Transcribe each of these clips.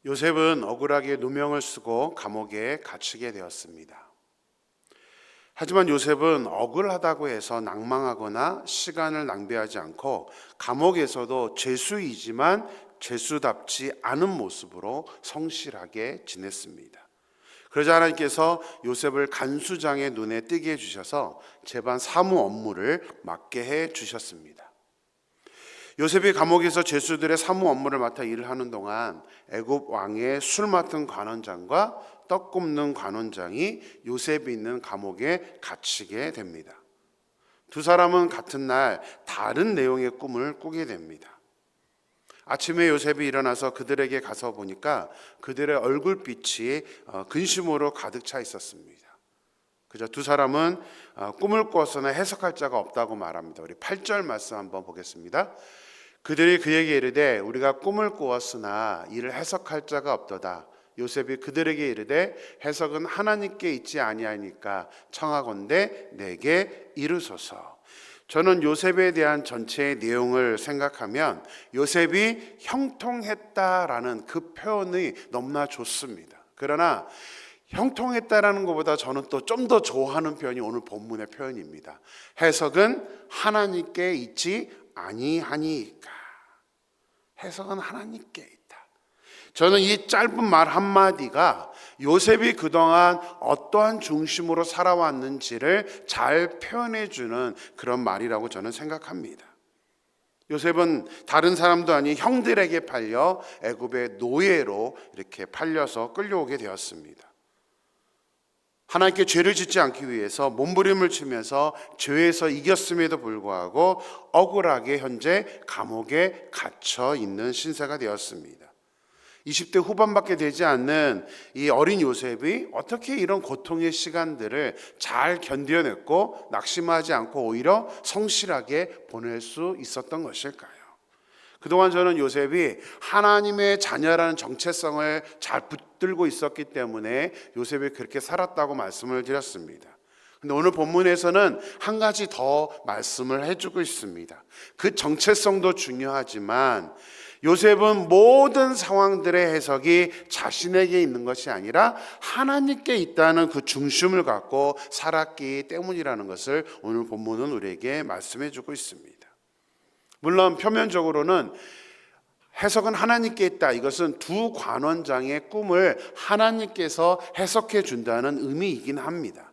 요셉은 억울하게 누명을 쓰고 감옥에 갇히게 되었습니다. 하지만 요셉은 억울하다고 해서 낭망하거나 시간을 낭비하지 않고 감옥에서도 죄수이지만 죄수답지 않은 모습으로 성실하게 지냈습니다. 그러자 하나님께서 요셉을 간수장의 눈에 띄게 해주셔서 재반 사무 업무를 맡게 해 주셨습니다. 요셉이 감옥에서 죄수들의 사무 업무를 맡아 일을 하는 동안 애굽 왕의 술 맡은 관원장과 떡 굽는 관원장이 요셉이 있는 감옥에 갇히게 됩니다. 두 사람은 같은 날 다른 내용의 꿈을 꾸게 됩니다. 아침에 요셉이 일어나서 그들에게 가서 보니까 그들의 얼굴빛이 근심으로 가득 차 있었습니다. 그저 두 사람은 꿈을 꾸었으나 해석할 자가 없다고 말합니다. 우리 8절 말씀 한번 보겠습니다. 그들이 그에게 이르되 우리가 꿈을 꾸었으나 이를 해석할 자가 없도다. 요셉이 그들에게 이르되 해석은 하나님께 있지 아니하니까 청하건대 내게 이르소서. 저는 요셉에 대한 전체의 내용을 생각하면 요셉이 형통했다라는 그 표현이 너무나 좋습니다. 그러나 형통했다라는 것보다 저는 또 좀 더 좋아하는 표현이 오늘 본문의 표현입니다. 해석은 하나님께 있지 아니하니까. 해석은 하나님께 있다. 저는 이 짧은 말 한마디가 요셉이 그동안 어떠한 중심으로 살아왔는지를 잘 표현해주는 그런 말이라고 저는 생각합니다. 요셉은 다른 사람도 아닌 형들에게 팔려 애굽의 노예로 이렇게 팔려서 끌려오게 되었습니다. 하나님께 죄를 짓지 않기 위해서 몸부림을 치면서 죄에서 이겼음에도 불구하고 억울하게 현재 감옥에 갇혀 있는 신세가 되었습니다. 20대 후반밖에 되지 않는 이 어린 요셉이 어떻게 이런 고통의 시간들을 잘 견뎌냈고 낙심하지 않고 오히려 성실하게 보낼 수 있었던 것일까요? 그동안 저는 요셉이 하나님의 자녀라는 정체성을 잘 붙들고 있었기 때문에 요셉이 그렇게 살았다고 말씀을 드렸습니다. 근데 오늘 본문에서는 한 가지 더 말씀을 해주고 있습니다. 그 정체성도 중요하지만 요셉은 모든 상황들의 해석이 자신에게 있는 것이 아니라 하나님께 있다는 그 중심을 갖고 살았기 때문이라는 것을 오늘 본문은 우리에게 말씀해 주고 있습니다. 물론 표면적으로는 해석은 하나님께 있다. 이것은 두 관원장의 꿈을 하나님께서 해석해 준다는 의미이긴 합니다.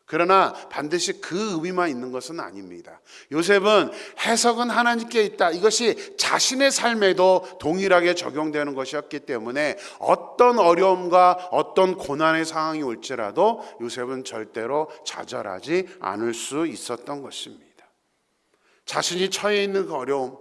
그러나 반드시 그 의미만 있는 것은 아닙니다. 요셉은 해석은 하나님께 있다. 이것이 자신의 삶에도 동일하게 적용되는 것이었기 때문에 어떤 어려움과 어떤 고난의 상황이 올지라도 요셉은 절대로 좌절하지 않을 수 있었던 것입니다. 자신이 처해 있는 그 어려움,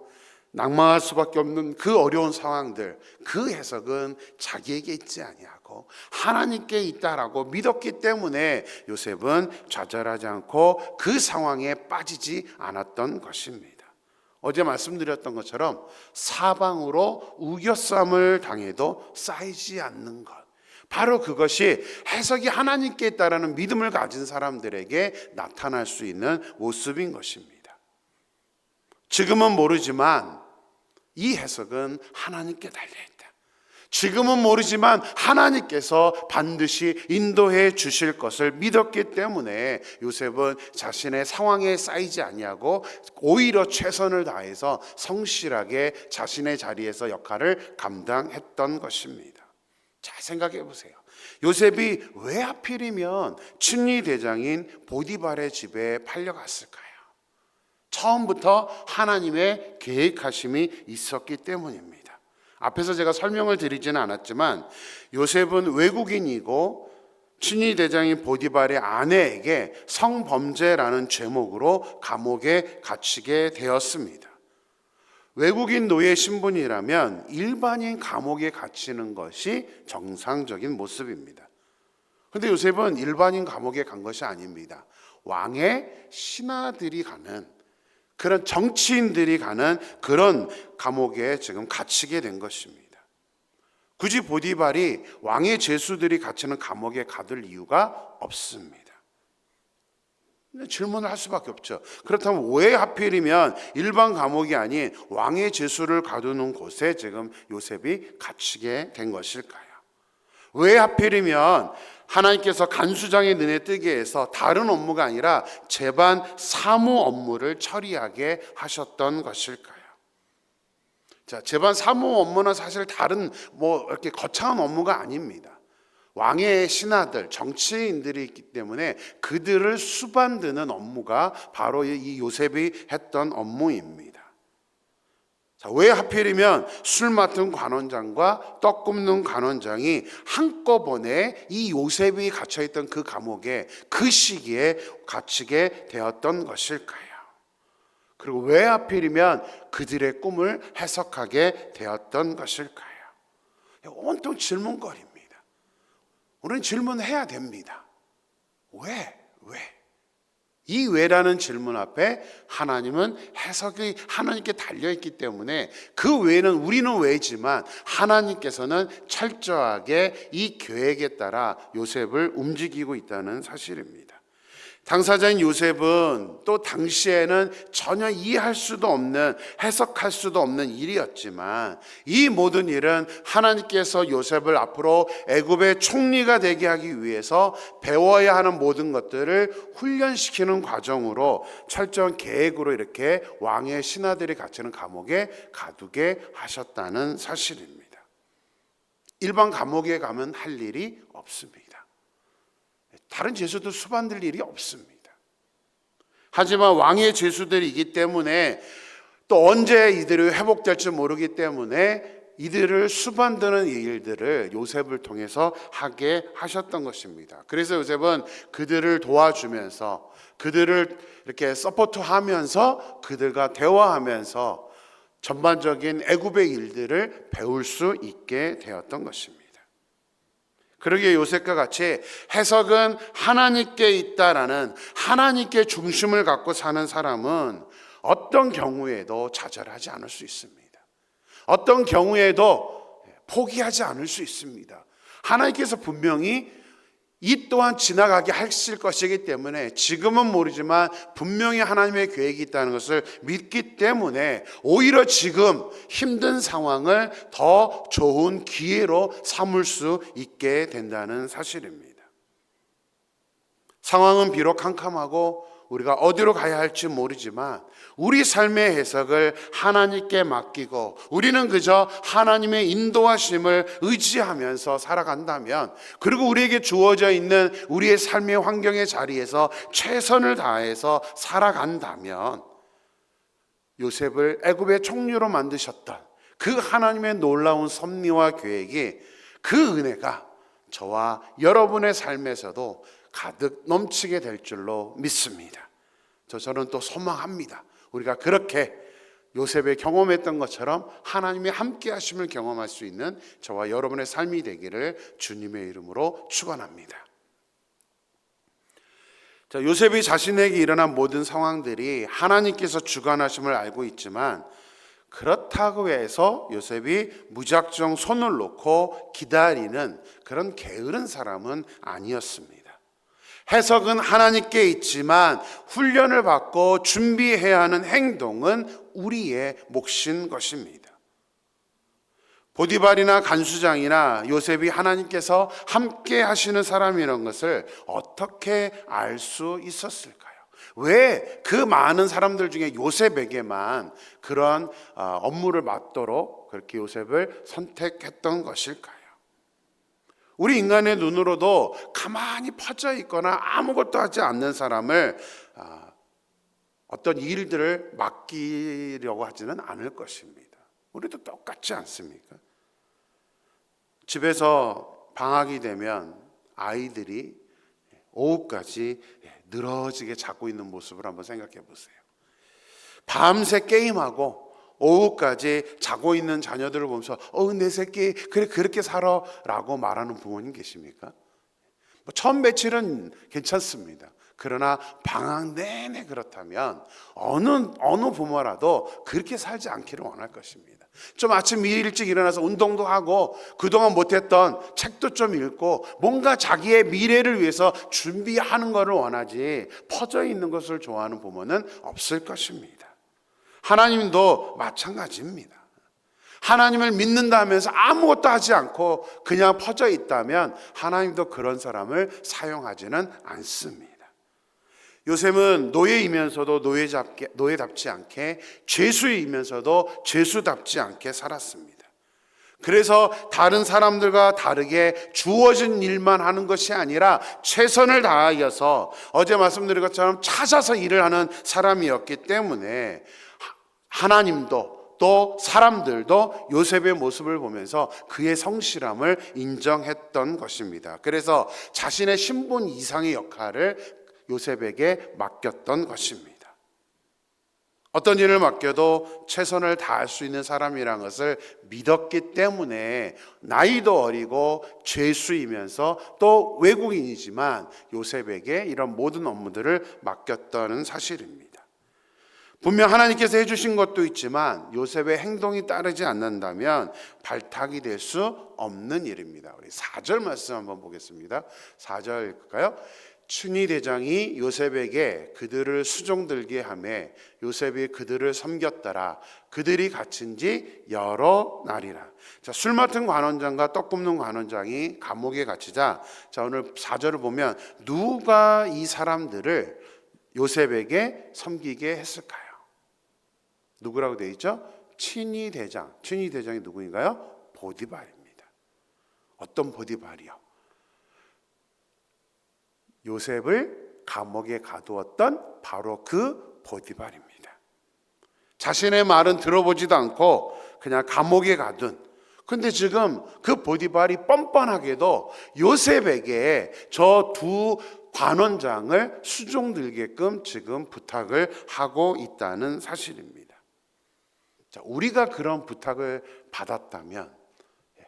낭망할 수밖에 없는 그 어려운 상황들, 그 해석은 자기에게 있지 아니하고 하나님께 있다라고 믿었기 때문에 요셉은 좌절하지 않고 그 상황에 빠지지 않았던 것입니다. 어제 말씀드렸던 것처럼 사방으로 우겨쌈을 당해도 쌓이지 않는 것, 바로 그것이 해석이 하나님께 있다라는 믿음을 가진 사람들에게 나타날 수 있는 모습인 것입니다. 지금은 모르지만 이 해석은 하나님께 달려있다. 지금은 모르지만 하나님께서 반드시 인도해 주실 것을 믿었기 때문에 요셉은 자신의 상황에 쌓이지 아니하고 오히려 최선을 다해서 성실하게 자신의 자리에서 역할을 감당했던 것입니다. 잘 생각해 보세요. 요셉이 왜 하필이면 친위대장인 보디발의 집에 팔려갔을까요? 처음부터 하나님의 계획하심이 있었기 때문입니다. 앞에서 제가 설명을 드리지는 않았지만 요셉은 외국인이고 친위대장인 보디발의 아내에게 성범죄라는 죄목으로 감옥에 갇히게 되었습니다. 외국인 노예 신분이라면 일반인 감옥에 갇히는 것이 정상적인 모습입니다. 그런데 요셉은 일반인 감옥에 간 것이 아닙니다. 왕의 신하들이 가는, 그런 정치인들이 가는 그런 감옥에 지금 갇히게 된 것입니다. 굳이 보디발이 왕의 죄수들이 갇히는 감옥에 가둘 이유가 없습니다. 질문을 할 수밖에 없죠. 그렇다면 왜 하필이면 일반 감옥이 아닌 왕의 제수를 가두는 곳에 지금 요셉이 갇히게 된 것일까요? 왜 하필이면 하나님께서 간수장의 눈에 뜨게 해서 다른 업무가 아니라 재반 사무 업무를 처리하게 하셨던 것일까요? 자, 재반 사무 업무는 사실 다른 이렇게 거창한 업무가 아닙니다. 왕의 신하들, 정치인들이 있기 때문에 그들을 수반드는 업무가 바로 이 요셉이 했던 업무입니다. 자, 왜 하필이면 술 맡은 관원장과 떡 굽는 관원장이 한꺼번에 이 요셉이 갇혀있던 그 감옥에 그 시기에 갇히게 되었던 것일까요? 그리고 왜 하필이면 그들의 꿈을 해석하게 되었던 것일까요? 온통 질문거리입니다. 우리는 질문해야 됩니다. 왜? 이 왜라는 질문 앞에 하나님은 해석이 하나님께 달려있기 때문에 그 왜는 우리는 왜지만 하나님께서는 철저하게 이 계획에 따라 요셉을 움직이고 있다는 사실입니다. 당사자인 요셉은 또 당시에는 전혀 이해할 수도 없는, 해석할 수도 없는 일이었지만 이 모든 일은 하나님께서 요셉을 앞으로 애굽의 총리가 되게 하기 위해서 배워야 하는 모든 것들을 훈련시키는 과정으로 철저한 계획으로 이렇게 왕의 신하들이 갇히는 감옥에 가두게 하셨다는 사실입니다. 일반 감옥에 가면 할 일이 없습니다. 다른 죄수들 수반될 일이 없습니다. 하지만 왕의 죄수들이기 때문에 또 언제 이들이 회복될지 모르기 때문에 이들을 수반드는 일들을 요셉을 통해서 하게 하셨던 것입니다. 그래서 요셉은 그들을 도와주면서 그들을 이렇게 서포트하면서 그들과 대화하면서 전반적인 애굽의 일들을 배울 수 있게 되었던 것입니다. 그러기에 요셉과 같이 해석은 하나님께 있다라는 하나님께 중심을 갖고 사는 사람은 어떤 경우에도 좌절하지 않을 수 있습니다. 어떤 경우에도 포기하지 않을 수 있습니다. 하나님께서 분명히 이 또한 지나가게 하실 것이기 때문에 지금은 모르지만 분명히 하나님의 계획이 있다는 것을 믿기 때문에 오히려 지금 힘든 상황을 더 좋은 기회로 삼을 수 있게 된다는 사실입니다. 상황은 비록 캄캄하고 우리가 어디로 가야 할지 모르지만 우리 삶의 해석을 하나님께 맡기고 우리는 그저 하나님의 인도하심을 의지하면서 살아간다면, 그리고 우리에게 주어져 있는 우리의 삶의 환경의 자리에서 최선을 다해서 살아간다면 요셉을 애굽의 총리로 만드셨던 그 하나님의 놀라운 섭리와 계획이, 그 은혜가 저와 여러분의 삶에서도 가득 넘치게 될 줄로 믿습니다. 저는 또 소망합니다. 우리가 그렇게 요셉의 경험했던 것처럼 하나님의 함께 하심을 경험할 수 있는 저와 여러분의 삶이 되기를 주님의 이름으로 축원합니다. 자, 요셉이 자신에게 일어난 모든 상황들이 하나님께서 주관하심을 알고 있지만 그렇다고 해서 요셉이 무작정 손을 놓고 기다리는 그런 게으른 사람은 아니었습니다. 해석은 하나님께 있지만 훈련을 받고 준비해야 하는 행동은 우리의 몫인 것입니다. 보디발이나 간수장이나 요셉이 하나님께서 함께 하시는 사람이라는 것을 어떻게 알 수 있었을까요? 왜 그 많은 사람들 중에 요셉에게만 그런 업무를 맡도록 그렇게 요셉을 선택했던 것일까요? 우리 인간의 눈으로도 가만히 퍼져 있거나 아무것도 하지 않는 사람을 어떤 일들을 맡기려고 하지는 않을 것입니다. 우리도 똑같지 않습니까? 집에서 방학이 되면 아이들이 오후까지 늘어지게 자고 있는 모습을 한번 생각해 보세요. 밤새 게임하고 오후까지 자고 있는 자녀들을 보면서 내 새끼 그래 그렇게 살아 라고 말하는 부모님 계십니까? 첫 며칠은 괜찮습니다. 그러나 방학 내내 그렇다면 어느 부모라도 그렇게 살지 않기를 원할 것입니다. 좀 아침 일찍 일어나서 운동도 하고 그동안 못했던 책도 좀 읽고 뭔가 자기의 미래를 위해서 준비하는 것을 원하지 퍼져 있는 것을 좋아하는 부모는 없을 것입니다. 하나님도 마찬가지입니다. 하나님을 믿는다 하면서 아무것도 하지 않고 그냥 퍼져 있다면 하나님도 그런 사람을 사용하지는 않습니다. 요셉은 노예이면서도 노예답지 않게, 죄수이면서도 죄수답지 않게 살았습니다. 그래서 다른 사람들과 다르게 주어진 일만 하는 것이 아니라 최선을 다하여서 어제 말씀드린 것처럼 찾아서 일을 하는 사람이었기 때문에 하나님도 또 사람들도 요셉의 모습을 보면서 그의 성실함을 인정했던 것입니다. 그래서 자신의 신분 이상의 역할을 요셉에게 맡겼던 것입니다. 어떤 일을 맡겨도 최선을 다할 수 있는 사람이란 것을 믿었기 때문에 나이도 어리고 죄수이면서 또 외국인이지만 요셉에게 이런 모든 업무들을 맡겼다는 사실입니다. 분명 하나님께서 해주신 것도 있지만 요셉의 행동이 따르지 않는다면 발탁이 될 수 없는 일입니다. 우리 4절 말씀 한번 보겠습니다. 4절일까요? 춘위 대장이 요셉에게 그들을 수종들게 하며 요셉이 그들을 섬겼더라. 그들이 갇힌 지 여러 날이라. 자, 술 맡은 관원장과 떡 굽는 관원장이 감옥에 갇히자, 자, 오늘 4절을 보면 누가 이 사람들을 요셉에게 섬기게 했을까요? 누구라고 되어 있죠? 춘위 대장. 춘위 대장이 누구인가요? 보디발입니다. 어떤 보디발이요? 요셉을 감옥에 가두었던 바로 그 보디발입니다. 자신의 말은 들어보지도 않고 그냥 감옥에 가둔. 근데 지금 그 보디발이 뻔뻔하게도 요셉에게 저 두 관원장을 수종들게끔 지금 부탁을 하고 있다는 사실입니다. 자, 우리가 그런 부탁을 받았다면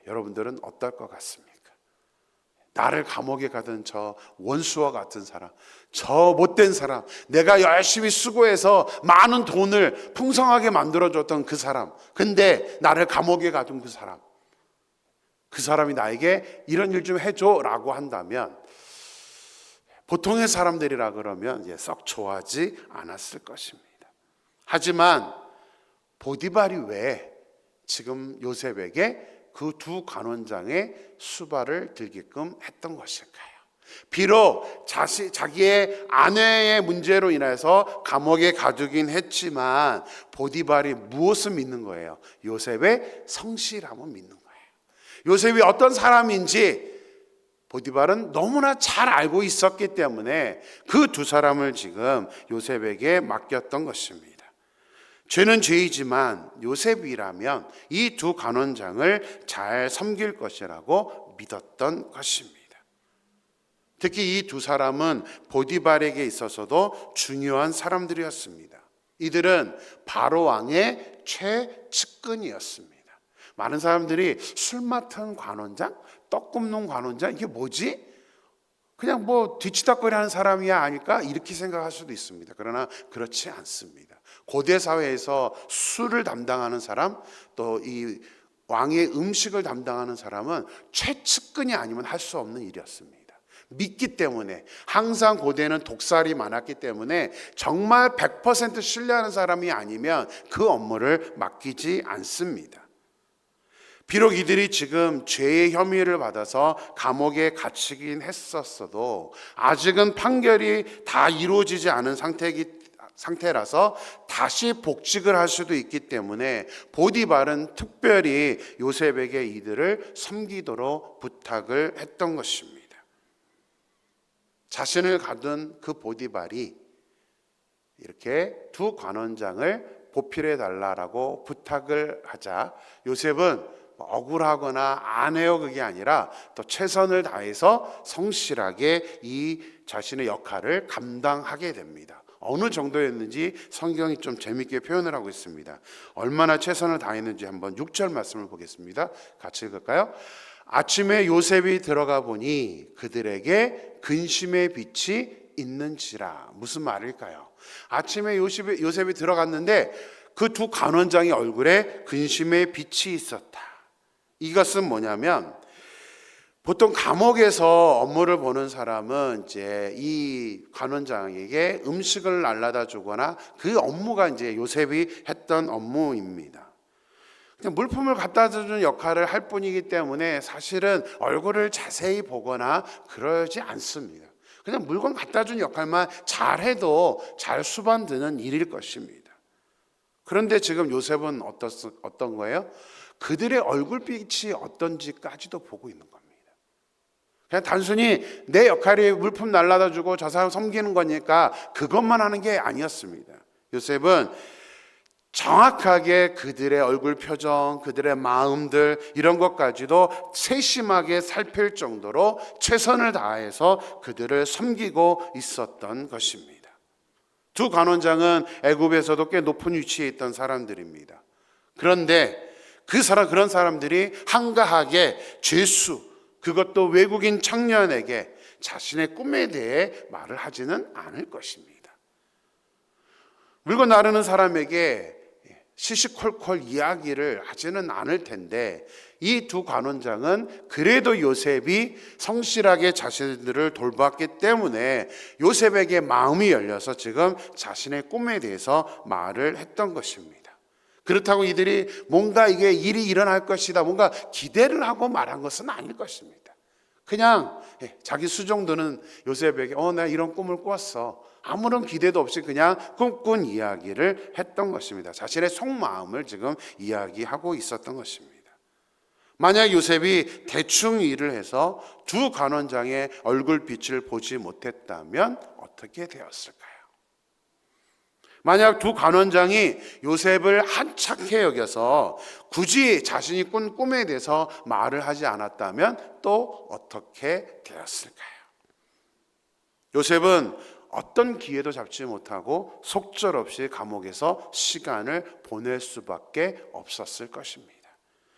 여러분들은 어떨 것 같습니까? 나를 감옥에 가둔 저 원수와 같은 사람, 저 못된 사람, 내가 열심히 수고해서 많은 돈을 풍성하게 만들어줬던 그 사람, 근데 나를 감옥에 가둔 그 사람, 그 사람이 나에게 이런 일 좀 해줘 라고 한다면 보통의 사람들이라 그러면 썩 좋아하지 않았을 것입니다. 하지만 보디발이 왜 지금 요셉에게 그 두 관원장의 수발을 들게끔 했던 것일까요? 비록 자기의 아내의 문제로 인해서 감옥에 가두긴 했지만 보디발이 무엇을 믿는 거예요? 요셉의 성실함을 믿는 거예요. 요셉이 어떤 사람인지 보디발은 너무나 잘 알고 있었기 때문에 그 두 사람을 지금 요셉에게 맡겼던 것입니다. 죄는 죄이지만 요셉이라면 이 두 관원장을 잘 섬길 것이라고 믿었던 것입니다. 특히 이 두 사람은 보디발에게 있어서도 중요한 사람들이었습니다. 이들은 바로 왕의 최측근이었습니다. 많은 사람들이 술 맡은 관원장, 떡 굽는 관원장, 이게 뭐지? 그냥 뭐 뒤치다꺼리 하는 사람이야 아닐까? 이렇게 생각할 수도 있습니다. 그러나 그렇지 않습니다. 고대 사회에서 술을 담당하는 사람, 또 이 왕의 음식을 담당하는 사람은 최측근이 아니면 할 수 없는 일이었습니다. 믿기 때문에, 항상 고대는 독살이 많았기 때문에 정말 100% 신뢰하는 사람이 아니면 그 업무를 맡기지 않습니다. 비록 이들이 지금 죄의 혐의를 받아서 감옥에 갇히긴 했었어도 아직은 판결이 다 이루어지지 않은 상태라서 다시 복직을 할 수도 있기 때문에 보디발은 특별히 요셉에게 이들을 섬기도록 부탁을 했던 것입니다. 자신을 가둔 그 보디발이 이렇게 두 관원장을 보필해 달라라고 부탁을 하자 요셉은 억울하거나 안 해요 그게 아니라 또 최선을 다해서 성실하게 이 자신의 역할을 감당하게 됩니다. 어느 정도였는지 성경이 좀 재밌게 표현을 하고 있습니다. 얼마나 최선을 다했는지 한번 6절 말씀을 보겠습니다. 같이 읽을까요? 아침에 요셉이 들어가 보니 그들에게 근심의 빛이 있는지라. 무슨 말일까요? 아침에 요셉이 들어갔는데 그 두 간원장의 얼굴에 근심의 빛이 있었다. 이것은 뭐냐면, 보통 감옥에서 업무를 보는 사람은 이제 이 간원장에게 음식을 날라다 주거나 그 업무가 이제 요셉이 했던 업무입니다. 그냥 물품을 갖다 주는 역할을 할 뿐이기 때문에 사실은 얼굴을 자세히 보거나 그러지 않습니다. 그냥 물건 갖다 준 역할만 잘해도 잘 수반되는 일일 것입니다. 그런데 지금 요셉은 어떤 거예요? 그들의 얼굴빛이 어떤지까지도 보고 있는 겁니다. 그냥 단순히 내 역할이 물품 날라다 주고 저 사람 섬기는 거니까 그것만 하는 게 아니었습니다. 요셉은 정확하게 그들의 얼굴 표정, 그들의 마음들 이런 것까지도 세심하게 살필 정도로 최선을 다해서 그들을 섬기고 있었던 것입니다. 두 간원장은 애굽에서도 꽤 높은 위치에 있던 사람들입니다. 그런데 그런 사람들이 한가하게 죄수, 그것도 외국인 청년에게 자신의 꿈에 대해 말을 하지는 않을 것입니다. 물건 나르는 사람에게 시시콜콜 이야기를 하지는 않을 텐데, 이 두 간원장은 그래도 요셉이 성실하게 자신들을 돌봤기 때문에 요셉에게 마음이 열려서 지금 자신의 꿈에 대해서 말을 했던 것입니다. 그렇다고 이들이 뭔가 이게 일이 일어날 것이다, 뭔가 기대를 하고 말한 것은 아닐 것입니다. 그냥 자기 수종드는 요셉에게 나 이런 꿈을 꿨어, 아무런 기대도 없이 그냥 꿈꾼 이야기를 했던 것입니다. 자신의 속마음을 지금 이야기하고 있었던 것입니다. 만약 요셉이 대충 일을 해서 두 간원장의 얼굴빛을 보지 못했다면 어떻게 되었을까요? 만약 두 간원장이 요셉을 한착해 여겨서 굳이 자신이 꾼 꿈에 대해서 말을 하지 않았다면 또 어떻게 되었을까요? 요셉은 어떤 기회도 잡지 못하고 속절없이 감옥에서 시간을 보낼 수밖에 없었을 것입니다.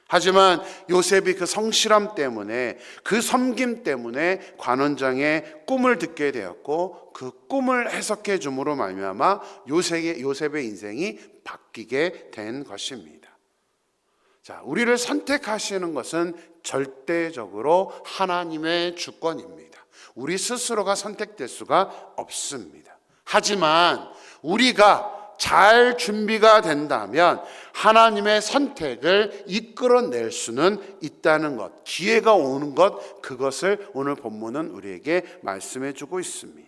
하지만 요셉이 그 성실함 때문에, 그 섬김 때문에 관원장의 꿈을 듣게 되었고, 그 꿈을 해석해 줌으로 말미암아 요셉의 인생이 바뀌게 된 것입니다. 자, 우리를 선택하시는 것은 절대적으로 하나님의 주권입니다. 우리 스스로가 선택될 수가 없습니다. 하지만 우리가 잘 준비가 된다면 하나님의 선택을 이끌어낼 수는 있다는 것, 기회가 오는 것, 그것을 오늘 본문은 우리에게 말씀해 주고 있습니다.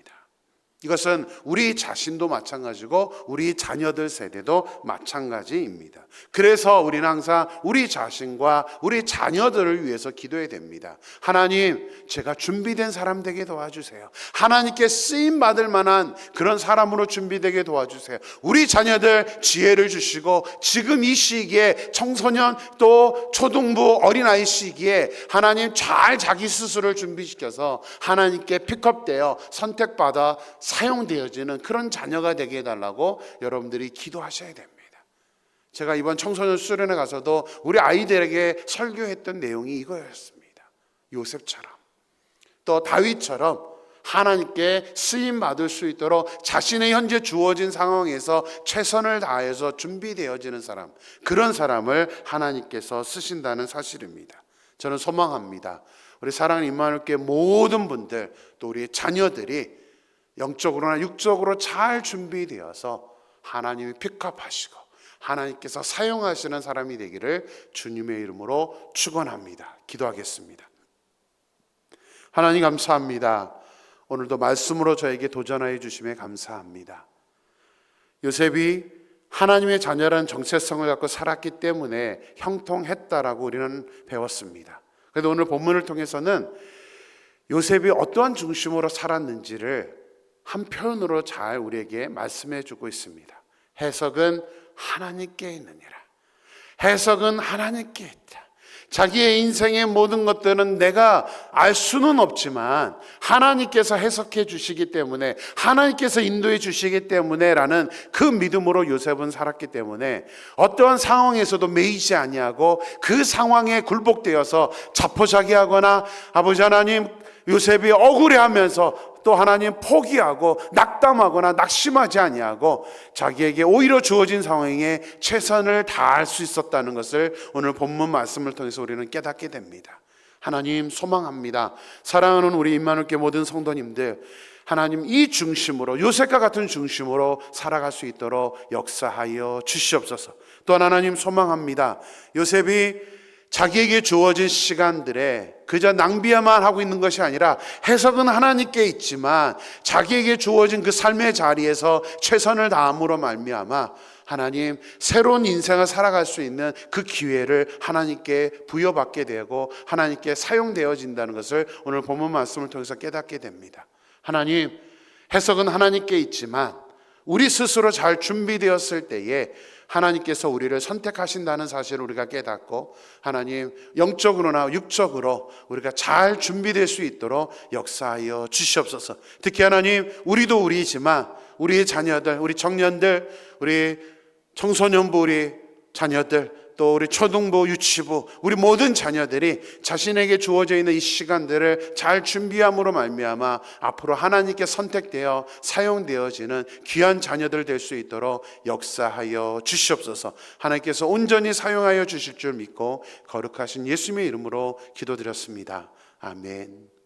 이것은 우리 자신도 마찬가지고 우리 자녀들 세대도 마찬가지입니다. 그래서 우리는 항상 우리 자신과 우리 자녀들을 위해서 기도해야 됩니다. 하나님, 제가 준비된 사람 되게 도와주세요. 하나님께 쓰임받을 만한 그런 사람으로 준비되게 도와주세요. 우리 자녀들 지혜를 주시고, 지금 이 시기에 청소년 또 초등부 어린아이 시기에 하나님 잘 자기 스스로를 준비시켜서 하나님께 픽업되어 선택받아 사용되어지는 그런 자녀가 되게 해달라고 여러분들이 기도하셔야 됩니다. 제가 이번 청소년 수련회 가서도 우리 아이들에게 설교했던 내용이 이거였습니다. 요셉처럼, 또 다윗처럼 하나님께 쓰임받을 수 있도록 자신의 현재 주어진 상황에서 최선을 다해서 준비되어지는 사람, 그런 사람을 하나님께서 쓰신다는 사실입니다. 저는 소망합니다. 우리 사랑하는 임마누엘교회 모든 분들, 또 우리 자녀들이 영적으로나 육적으로 잘 준비되어서 하나님이 픽업하시고 하나님께서 사용하시는 사람이 되기를 주님의 이름으로 축원합니다. 기도하겠습니다. 하나님 감사합니다. 오늘도 말씀으로 저에게 도전하여 주심에 감사합니다. 요셉이 하나님의 자녀라는 정체성을 갖고 살았기 때문에 형통했다라고 우리는 배웠습니다. 그래도 오늘 본문을 통해서는 요셉이 어떠한 중심으로 살았는지를 한 표현으로 잘 우리에게 말씀해 주고 있습니다. 해석은 하나님께 있느니라. 해석은 하나님께 있다. 자기의 인생의 모든 것들은 내가 알 수는 없지만 하나님께서 해석해 주시기 때문에, 하나님께서 인도해 주시기 때문에 라는 그 믿음으로 요셉은 살았기 때문에 어떠한 상황에서도 매이지 아니하고 그 상황에 굴복되어서 자포자기하거나 아버지 하나님, 요셉이 억울해하면서 또 하나님 포기하고 낙담하거나 낙심하지 아니하고 자기에게 오히려 주어진 상황에 최선을 다할 수 있었다는 것을 오늘 본문 말씀을 통해서 우리는 깨닫게 됩니다. 하나님 소망합니다. 사랑하는 우리 임마누엘교회 모든 성도님들, 하나님 이 중심으로, 요셉과 같은 중심으로 살아갈 수 있도록 역사하여 주시옵소서. 또한 하나님 소망합니다. 요셉이 자기에게 주어진 시간들에 그저 낭비만 하고 있는 것이 아니라 해석은 하나님께 있지만 자기에게 주어진 그 삶의 자리에서 최선을 다함으로 말미암아 하나님 새로운 인생을 살아갈 수 있는 그 기회를 하나님께 부여받게 되고 하나님께 사용되어진다는 것을 오늘 본문 말씀을 통해서 깨닫게 됩니다. 하나님, 해석은 하나님께 있지만 우리 스스로 잘 준비되었을 때에 하나님께서 우리를 선택하신다는 사실을 우리가 깨닫고 하나님 영적으로나 육적으로 우리가 잘 준비될 수 있도록 역사하여 주시옵소서. 특히 하나님, 우리도 우리지만 우리의 자녀들, 우리 청년들, 우리 청소년부, 우리 자녀들, 또 우리 초등부, 유치부, 우리 모든 자녀들이 자신에게 주어져 있는 이 시간들을 잘 준비함으로 말미암아 앞으로 하나님께 선택되어 사용되어지는 귀한 자녀들 될 수 있도록 역사하여 주시옵소서. 하나님께서 온전히 사용하여 주실 줄 믿고 거룩하신 예수님의 이름으로 기도드렸습니다. 아멘.